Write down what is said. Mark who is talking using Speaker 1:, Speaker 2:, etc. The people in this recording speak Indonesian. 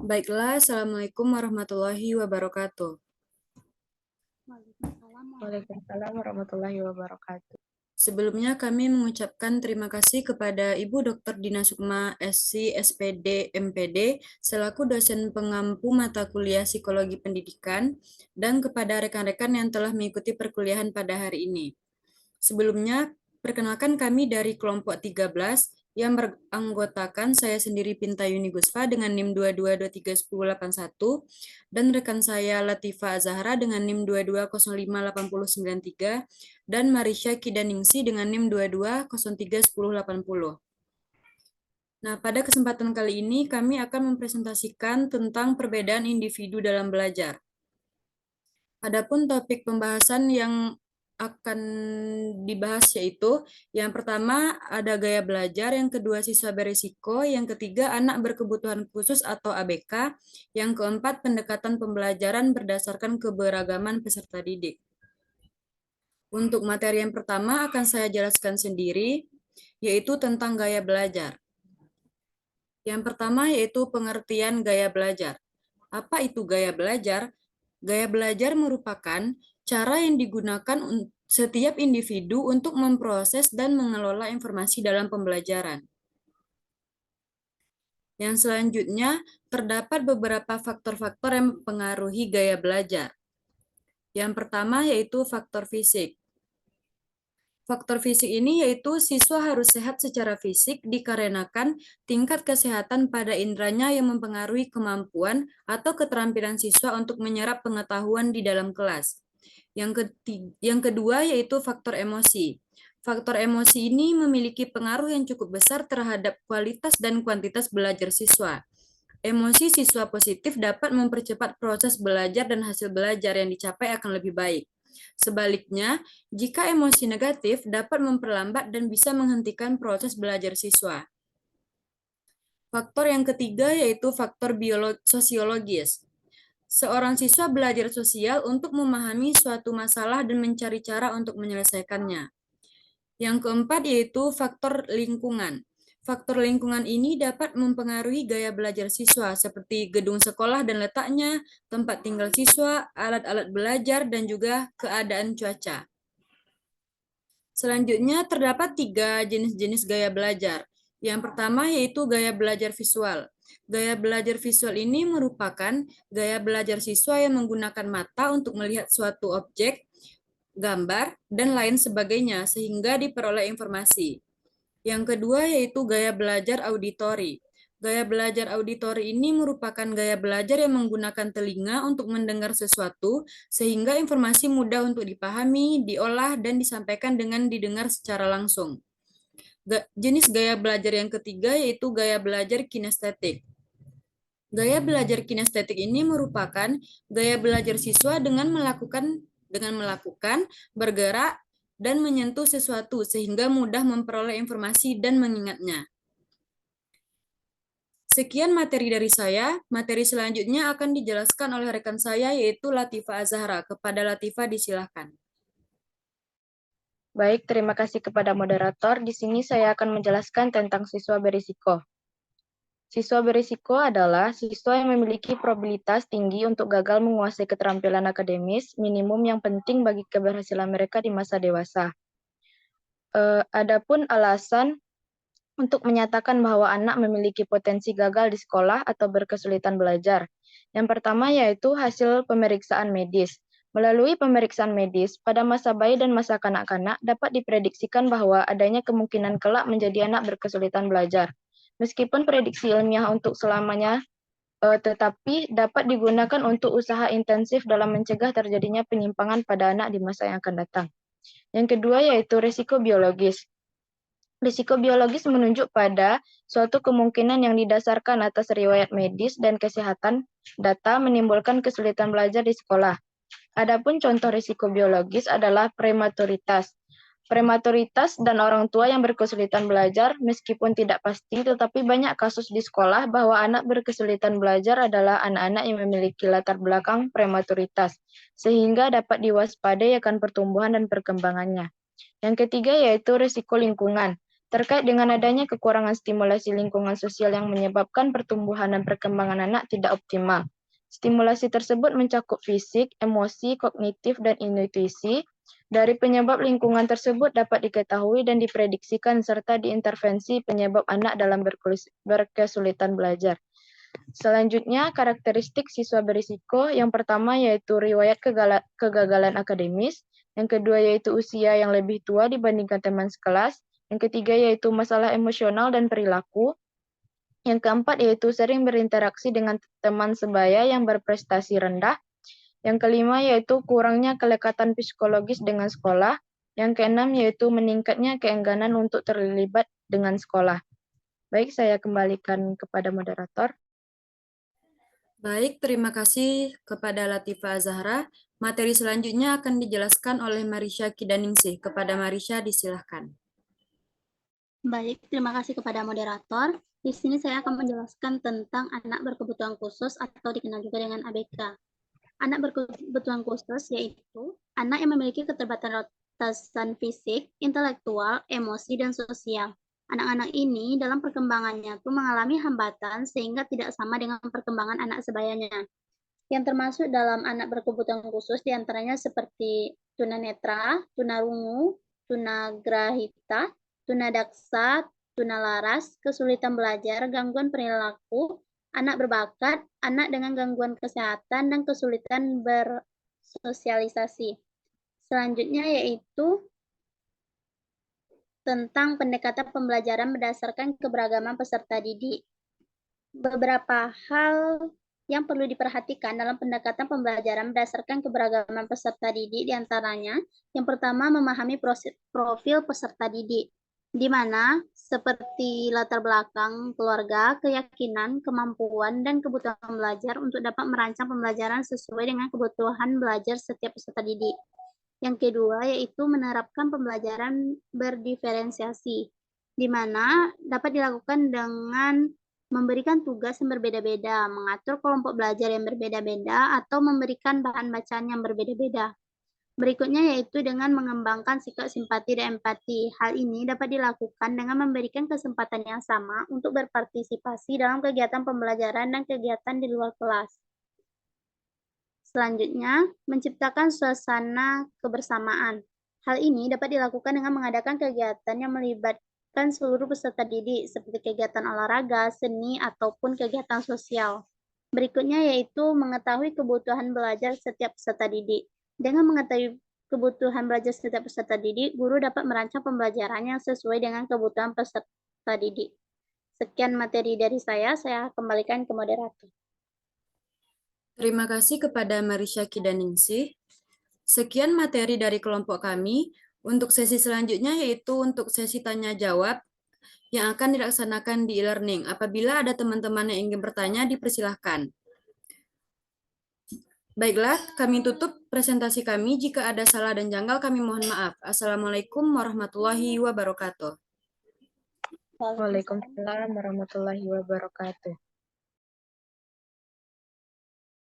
Speaker 1: Baiklah, Assalamualaikum warahmatullahi wabarakatuh.
Speaker 2: Waalaikumsalam warahmatullahi wabarakatuh.
Speaker 1: Sebelumnya kami mengucapkan terima kasih kepada Ibu Dr. Dina Sukma, SC, SPD, MPD, selaku dosen pengampu mata kuliah Psikologi Pendidikan, dan kepada rekan-rekan yang telah mengikuti perkuliahan pada hari ini. Sebelumnya, perkenalkan kami dari kelompok 13 yang beranggotakan saya sendiri Pinta Yuni Gusfa dengan NIM 22231081 dan rekan saya Latifa Zahra dengan NIM 22058093 dan Marisha Kidaningsi dengan NIM 22031080. Nah, pada kesempatan kali ini kami akan mempresentasikan tentang perbedaan individu dalam belajar. Adapun topik pembahasan yang akan dibahas yaitu yang pertama ada gaya belajar, yang kedua siswa berisiko, yang ketiga anak berkebutuhan khusus atau ABK, yang keempat pendekatan pembelajaran berdasarkan keberagaman peserta didik. Untuk materi yang pertama akan saya jelaskan sendiri, yaitu tentang gaya belajar. Yang pertama yaitu pengertian gaya belajar. Apa itu gaya belajar? Gaya belajar merupakan cara yang digunakan setiap individu untuk memproses dan mengelola informasi dalam pembelajaran. Yang selanjutnya, terdapat beberapa faktor-faktor yang mempengaruhi gaya belajar. Yang pertama yaitu faktor fisik. Faktor fisik ini yaitu siswa harus sehat secara fisik dikarenakan tingkat kesehatan pada indranya yang mempengaruhi kemampuan atau keterampilan siswa untuk menyerap pengetahuan di dalam kelas. Yang kedua yaitu faktor emosi. Faktor emosi ini memiliki pengaruh yang cukup besar terhadap kualitas dan kuantitas belajar siswa. Emosi siswa positif dapat mempercepat proses belajar dan hasil belajar yang dicapai akan lebih baik. Sebaliknya, jika emosi negatif dapat memperlambat dan bisa menghentikan proses belajar siswa. Faktor yang ketiga yaitu faktor sosiologis. Seorang siswa belajar sosial untuk memahami suatu masalah dan mencari cara untuk menyelesaikannya. Yang keempat yaitu faktor lingkungan. Faktor lingkungan ini dapat mempengaruhi gaya belajar siswa seperti gedung sekolah dan letaknya, tempat tinggal siswa, alat-alat belajar, dan juga keadaan cuaca. Selanjutnya terdapat 3 jenis-jenis gaya belajar. Yang pertama yaitu gaya belajar visual. Gaya belajar visual ini merupakan gaya belajar siswa yang menggunakan mata untuk melihat suatu objek, gambar, dan lain sebagainya sehingga diperoleh informasi. Yang kedua yaitu gaya belajar auditori. Gaya belajar auditori ini merupakan gaya belajar yang menggunakan telinga untuk mendengar sesuatu sehingga informasi mudah untuk dipahami, diolah, dan disampaikan dengan didengar secara langsung. Jenis gaya belajar yang ketiga yaitu gaya belajar kinestetik. Gaya belajar kinestetik ini merupakan gaya belajar siswa dengan melakukan, bergerak, dan menyentuh sesuatu sehingga mudah memperoleh informasi dan mengingatnya. Sekian materi dari saya. Materi selanjutnya akan dijelaskan oleh rekan saya yaitu Latifa Azahra. Kepada Latifa disilahkan.
Speaker 2: Baik, terima kasih kepada moderator. Di sini saya akan menjelaskan tentang siswa berisiko. Siswa berisiko adalah siswa yang memiliki probabilitas tinggi untuk gagal menguasai keterampilan akademis minimum yang penting bagi keberhasilan mereka di masa dewasa. Adapun alasan untuk menyatakan bahwa anak memiliki potensi gagal di sekolah atau berkesulitan belajar. Yang pertama yaitu hasil pemeriksaan medis. Melalui pemeriksaan medis, pada masa bayi dan masa kanak-kanak dapat diprediksikan bahwa adanya kemungkinan kelak menjadi anak berkesulitan belajar. Meskipun prediksi ilmiah untuk selamanya, tetapi dapat digunakan untuk usaha intensif dalam mencegah terjadinya penyimpangan pada anak di masa yang akan datang. Yang kedua yaitu risiko biologis. Risiko biologis menunjuk pada suatu kemungkinan yang didasarkan atas riwayat medis dan kesehatan data menimbulkan kesulitan belajar di sekolah. Adapun contoh risiko biologis adalah prematuritas. Prematuritas dan orang tua yang berkesulitan belajar meskipun tidak pasti, tetapi banyak kasus di sekolah bahwa anak berkesulitan belajar adalah anak-anak yang memiliki latar belakang prematuritas, sehingga dapat diwaspadai akan pertumbuhan dan perkembangannya. Yang ketiga yaitu risiko lingkungan. Terkait dengan adanya kekurangan stimulasi lingkungan sosial yang menyebabkan pertumbuhan dan perkembangan anak tidak optimal. Stimulasi tersebut mencakup fisik, emosi, kognitif, dan intuisi. Dari penyebab lingkungan tersebut dapat diketahui dan diprediksikan serta diintervensi penyebab anak dalam berkesulitan belajar. Selanjutnya, karakteristik siswa berisiko. Yang pertama yaitu riwayat kegagalan akademis. Yang kedua yaitu usia yang lebih tua dibandingkan teman sekelas. Yang ketiga yaitu masalah emosional dan perilaku. Yang keempat yaitu sering berinteraksi dengan teman sebaya yang berprestasi rendah. Yang kelima yaitu kurangnya kelekatan psikologis dengan sekolah. Yang keenam yaitu meningkatnya keengganan untuk terlibat dengan sekolah. Baik, saya kembalikan kepada moderator.
Speaker 1: Baik, terima kasih kepada Latifah Zahra. Materi selanjutnya akan dijelaskan oleh Marisha Kidaningsih. Kepada Marisha, disilahkan.
Speaker 3: Baik, terima kasih kepada moderator. Di sini saya akan menjelaskan tentang anak berkebutuhan khusus atau dikenal juga dengan ABK. Anak berkebutuhan khusus yaitu anak yang memiliki keterbatasan fisik, intelektual, emosi, dan sosial. Anak-anak ini dalam perkembangannya tuh mengalami hambatan sehingga tidak sama dengan perkembangan anak sebayanya. Yang termasuk dalam anak berkebutuhan khusus diantaranya seperti tunanetra, tunarungu, tunagrahita, tunadaksa, tunalaras, kesulitan belajar, gangguan perilaku, anak berbakat, anak dengan gangguan kesehatan, dan kesulitan bersosialisasi. Selanjutnya yaitu tentang pendekatan pembelajaran berdasarkan keberagaman peserta didik. Beberapa hal yang perlu diperhatikan dalam pendekatan pembelajaran berdasarkan keberagaman peserta didik diantaranya, yang pertama memahami profil peserta didik, di mana seperti latar belakang keluarga, keyakinan, kemampuan, dan kebutuhan belajar untuk dapat merancang pembelajaran sesuai dengan kebutuhan belajar setiap peserta didik. Yang kedua yaitu menerapkan pembelajaran berdiferensiasi, di mana dapat dilakukan dengan memberikan tugas yang berbeda-beda, mengatur kelompok belajar yang berbeda-beda, atau memberikan bahan bacaan yang berbeda-beda. Berikutnya yaitu dengan mengembangkan sikap simpati dan empati. Hal ini dapat dilakukan dengan memberikan kesempatan yang sama untuk berpartisipasi dalam kegiatan pembelajaran dan kegiatan di luar kelas. Selanjutnya, menciptakan suasana kebersamaan. Hal ini dapat dilakukan dengan mengadakan kegiatan yang melibatkan seluruh peserta didik, seperti kegiatan olahraga, seni, ataupun kegiatan sosial. Berikutnya yaitu mengetahui kebutuhan belajar setiap peserta didik. Dengan mengetahui kebutuhan belajar setiap peserta didik, guru dapat merancang pembelajarannya sesuai dengan kebutuhan peserta didik. Sekian materi dari saya kembalikan ke moderator.
Speaker 1: Terima kasih kepada Marisha Kidaningsih. Sekian materi dari kelompok kami. Untuk sesi selanjutnya yaitu untuk sesi tanya-jawab yang akan dilaksanakan di e-learning. Apabila ada teman-teman yang ingin bertanya, dipersilahkan. Baiklah, kami tutup presentasi kami. Jika ada salah dan janggal, kami mohon maaf. Assalamualaikum warahmatullahi wabarakatuh.
Speaker 2: Waalaikumsalam warahmatullahi wabarakatuh.